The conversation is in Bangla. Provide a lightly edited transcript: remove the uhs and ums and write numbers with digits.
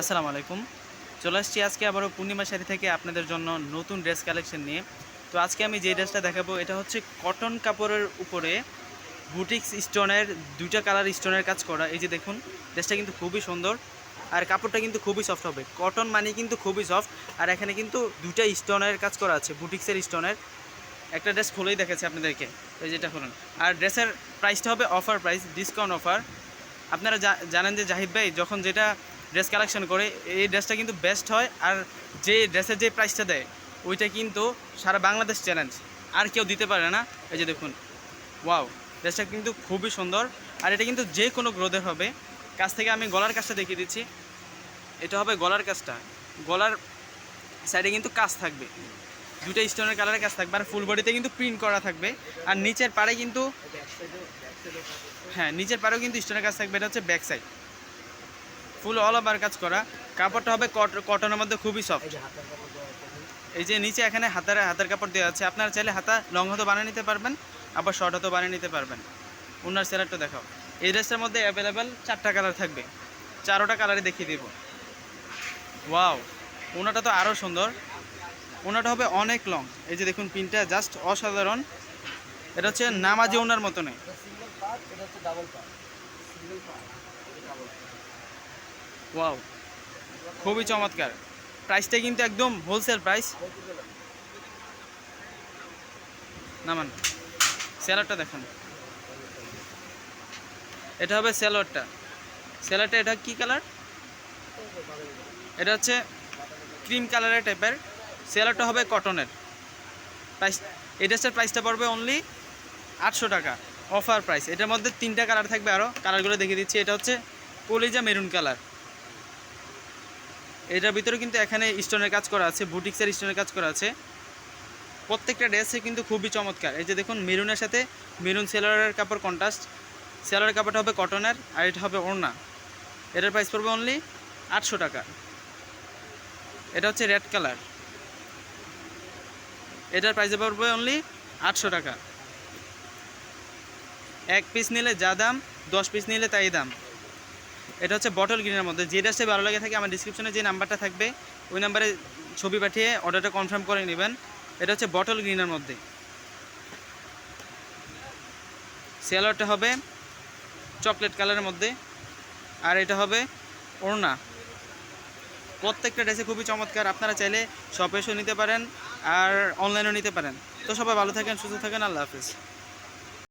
আসসালামু আলাইকুম। চলে আসছি আজকে আবারও পূর্ণিমা শাড়ি থেকে আপনাদের জন্য নতুন ড্রেস কালেকশন নিয়ে। তো আজকে আমি যে ড্রেসটা দেখাবো এটা হচ্ছে কটন কাপড়ের উপরে বুটিক্স স্টোনের ২টা কালার স্টোনের কাজ করা। এই যে দেখুন, ড্রেসটা কিন্তু খুবই সুন্দর আর কাপড়টা কিন্তু খুবই সফট হবে। কটন মানে কিন্তু খুবই সফট। আর এখানে কিন্তু ২টা স্টোনের কাজ করা আছে, বুটিক্সের স্টোনের। একটা ড্রেস খুলেই দেখাচ্ছি আপনাদেরকে, এই যেটা খুলুন। আর ড্রেসের প্রাইসটা হবে অফার প্রাইস, ডিসকাউন্ট অফার। আপনারা জানেন যে জাহিদ ভাই যখন যেটা ড্রেস কালেকশন করে এই ড্রেসটা কিন্তু বেস্ট হয়। আর যে ড্রেসের যে প্রাইসটা দেয় ওইটা কিন্তু সারা বাংলাদেশ চ্যালেঞ্জ, আর কেউ দিতে পারে না। এই যে দেখুন, ওয়াও, ড্রেসটা কিন্তু খুবই সুন্দর। আর এটা কিন্তু যে কোনো গ্রোথের হবে। কাছ থেকে আমি গলার কাজটা দেখিয়ে দিচ্ছি। এটা হবে গলার কাজটা। গলার সাইডে কিন্তু কাজ থাকবে, 2টা স্টোনের কালারের কাজ থাকবে। আর ফুল বডিতে কিন্তু প্রিন্ট করা থাকবে। আর নিচের পাড়ে কিন্তু, হ্যাঁ, নিচের পাড়েও কিন্তু স্টোনের কাজ থাকবে। এটা হচ্ছে ব্যাক সাইড, ফুল অল ওভার কাজ করা। কাপড়টা হবে কটনের মধ্যে খুবই সফট। এই যে নিচে এখানে হাতের কাপড় দেওয়া আছে। আপনারা চাইলে হাতা লং হাতও বানিয়ে নিতে পারবেন, আবার শর্ট হাতও বানিয়ে নিতে পারবেন। ওনার সেলারটা দেখাও। এই ড্রেসটার মধ্যে অ্যাভেলেবেল 4টা কালার থাকবে, 4টা কালারে দেখিয়ে দেব। ওয়াও, ওনাটা তো আরও সুন্দর। ওনাটা হবে অনেক লং। এই যে দেখুন, পিনটা জাস্ট অসাধারণ। এটা হচ্ছে নামাজি ওনার মতো নেই। ওয়াও, খুবই চমৎকার। প্রাইসটা কিন্তু একদম হোলসেল প্রাইস। নামান, স্যালাডটা দেখুন। এটা হবে স্যালাডটা। স্যালাডটা এটা কি কালার? এটা হচ্ছে ক্রিম কালারের টাইপের। স্যালাডটা হবে কটনের। প্রাইস, এই ড্রেসটার প্রাইসটা পড়বে অনলি 800 টাকা, অফার প্রাইস। এটার মধ্যে 3টা কালার থাকবে, আরও কালারগুলো দেখিয়ে দিচ্ছি। এটা হচ্ছে কলিজা মেরুন কালার। এটার ভিতরে কিন্তু এখানে স্টোনের কাজ করা আছে, বুটিক্সের স্টোনের কাজ করা আছে। প্রত্যেকটা ড্রেসে কিন্তু খুবই চমৎকার। এই যে দেখুন, মেরুনের সাথে মেরুন সেলারের কাপড় কন্ট্রাস্ট। সেলারের কাপড়টা হবে কটনের, আর এটা হবে ওড়না। এটার প্রাইস পড়বে অনলি 800 টাকা। এটা হচ্ছে রেড কালার। এটার প্রাইস পড়বে অনলি 800 টাকা। 1 পিস নিলে যা দাম, 10 পিস নিলে তাই দাম। এটা হচ্ছে বটল গ্রিনের মধ্যে। যে ড্রেসটা ভালো লাগে থাকে, আমার ডিসক্রিপশনে যে নাম্বারটা থাকবে ওই নাম্বারে ছবি পাঠিয়ে অর্ডারটা কনফার্ম করে নেবেন। এটা হচ্ছে বটল গ্রিনের মধ্যে। সেলারটা হবে চকলেট কালারের মধ্যে, আর এটা হবে ওড়না। প্রত্যেকটা ড্রেসে খুবই চমৎকার। আপনারা চাইলে শপে এসেও নিতে পারেন আর অনলাইনেও নিতে পারেন। তো সবাই ভালো থাকেন, সুস্থ থাকেন, আল্লাহ হাফিজ।